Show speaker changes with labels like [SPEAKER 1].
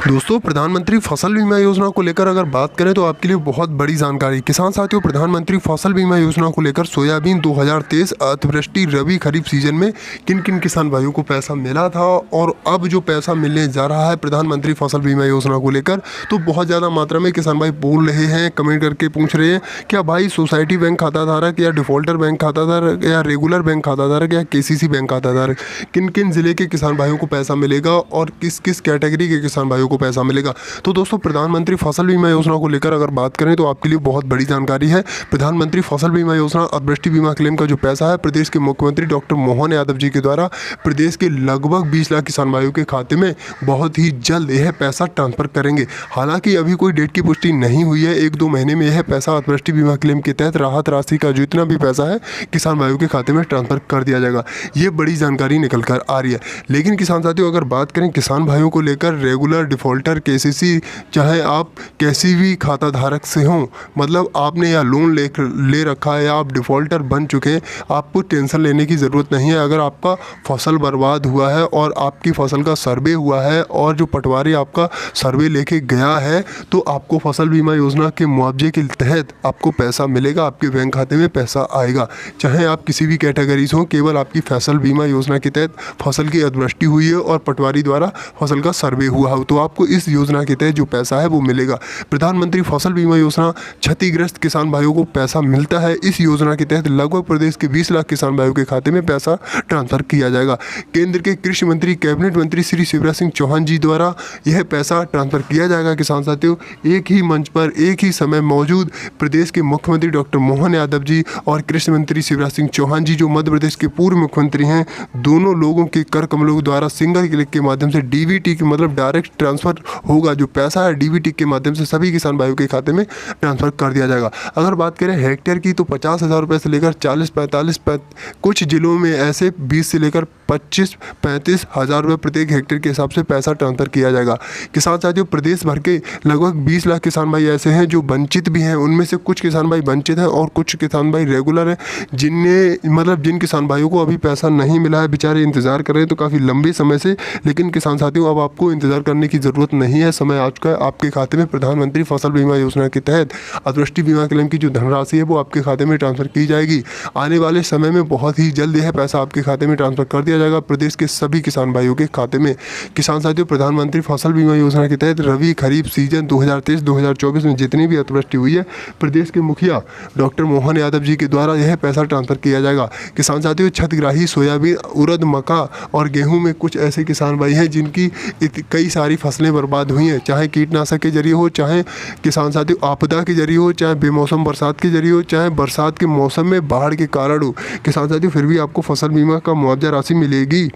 [SPEAKER 1] दोस्तों, प्रधानमंत्री फसल बीमा योजना को लेकर अगर बात करें तो आपके लिए बहुत बड़ी जानकारी। किसान साथियों, प्रधानमंत्री फसल बीमा योजना को लेकर सोयाबीन 2023 अतिवृष्टि रबी खरीफ सीजन में किन किन किसान भाइयों को पैसा मिला था और अब जो पैसा मिलने जा रहा है प्रधानमंत्री फसल बीमा योजना को लेकर, तो बहुत ज़्यादा मात्रा में किसान भाई बोल रहे हैं, कमेंट करके पूछ रहे हैं क्या भाई सोसाइटी बैंक खाता धारक या डिफॉल्टर बैंक खाता धारक या रेगुलर बैंक खाता धारक या केसीसी बैंक खाता धारक, किन किन जिले के किसान भाइयों को पैसा मिलेगा और किस किस कैटेगरी के किसान भाइयों को पैसा मिलेगा। तो दोस्तों, प्रधानमंत्री फसल बीमा योजना को लेकर अगर बात करें तो आपके लिए बहुत बड़ी जानकारी है। प्रधानमंत्री फसल बीमा योजना अतिवृष्टि बीमा क्लेम का जो पैसा है प्रदेश के मुख्यमंत्री डॉक्टर मोहन यादव जी के द्वारा प्रदेश के लगभग 20 लाख किसान भाइयों के खाते में बहुत ही जल्द यह पैसा ट्रांसफर करेंगे। हालांकि अभी कोई डेट की पुष्टि नहीं हुई है। 1-2 महीने में यह पैसा अतिवृष्टि बीमा क्लेम के तहत राहत राशि का जितना भी पैसा है किसान भाइयों के खाते में ट्रांसफर कर दिया जाएगा। ये बड़ी जानकारी निकल कर आ रही है। लेकिन किसान साथियों, अगर बात करें किसान भाइयों को लेकर, रेगुलर, डिफॉल्टर, केसीसी, चाहे आप कैसी भी खाता धारक से हों, मतलब आपने या लोन ले रखा है या आप डिफॉल्टर बन चुके हैं, आपको टेंशन लेने की ज़रूरत नहीं है। अगर आपका फसल बर्बाद हुआ है और आपकी फसल का सर्वे हुआ है और जो पटवारी आपका सर्वे लेके गया है, तो आपको फसल बीमा योजना के मुआवजे के तहत आपको पैसा मिलेगा, आपके बैंक खाते में पैसा आएगा। चाहे आप किसी भी कैटेगरी से हो, केवल आपकी फसल बीमा योजना के तहत फसल की अतिवृष्टि हुई है और पटवारी द्वारा फसल का सर्वे हुआ हो, तो आपको इस योजना के तहत जो पैसा है वो मिलेगा। प्रधानमंत्री फसल बीमा योजना क्षतिग्रस्त किसान भाइयों को पैसा मिलता है। इस योजना के तहत लगभग प्रदेश के 20 लाख किसान भाइयों के खाते में पैसा ट्रांसफर किया जाएगा। केंद्र के कृषि मंत्री, कैबिनेट मंत्री श्री शिवराज सिंह चौहान जी द्वारा यह पैसा ट्रांसफर किया जाएगा। किसान साथियों, एक ही मंच पर एक ही समय मौजूद प्रदेश के मुख्यमंत्री डॉक्टर मोहन यादव जी और कृषि मंत्री शिवराज सिंह चौहान जी, जो मध्य प्रदेश के पूर्व मुख्यमंत्री हैं, दोनों लोगों के कर कमलों द्वारा सिंगल क्लिक के माध्यम से डीबीटी के मतलब डायरेक्ट ट्रांसफर होगा। जो पैसा है डीबीटी के माध्यम से सभी किसान भाइयों के खाते में ट्रांसफर कर दिया जाएगा। अगर बात करें हेक्टेयर की, तो 50,000 रुपये से लेकर 40-45, कुछ जिलों में ऐसे 20 से लेकर 25-35 हज़ार रुपये प्रत्येक हेक्टेयर के हिसाब से पैसा ट्रांसफर किया जाएगा। किसान साथियों, प्रदेश भर के लगभग 20 लाख किसान भाई ऐसे हैं जो वंचित भी हैं। उनमें से कुछ किसान भाई वंचित हैं और कुछ किसान भाई रेगुलर हैं, जिन किसान भाइयों को अभी पैसा नहीं मिला है, बेचारे इंतजार कर रहे हैं तो काफ़ी लंबे समय से। लेकिन किसान साथियों, अब आपको इंतजार करने की ज़रूरत नहीं है। समय आ चुका है। आपके खाते में प्रधानमंत्री फसल बीमा योजना के तहत अतिवृष्टि बीमा क्लेम की जो धनराशि है वो आपके खाते में ट्रांसफर की जाएगी। आने वाले समय में बहुत ही जल्द यह पैसा आपके खाते में ट्रांसफर कर दिया जाएगा प्रदेश के सभी किसान भाइयों के खाते में। किसान साथियों, प्रधानमंत्री फसल बीमा योजना के तहत रबी खरीफ सीजन 2023-2024 में जितनी भी अतिवृष्टि हुई है, प्रदेश के मुखिया डॉक्टर मोहन यादव जी के द्वारा यह पैसा ट्रांसफर किया जाएगा। किसान साथियों, क्षतिग्राही सोयाबीन, उड़द, मक्का और गेहूं में कुछ ऐसे किसान भाई हैं जिनकी कई सारी फसलें बर्बाद हुई हैं, चाहे कीटनाशक के जरिए हो, चाहे किसान साथियों आपदा के जरिए हो, चाहे बेमौसम बरसात के जरिए हो, चाहे बरसात के मौसम में बाढ़ के कारण हो। किसान साथियों, फिर भी आपको फसल बीमा का मुआवजा राशि मिलेगी।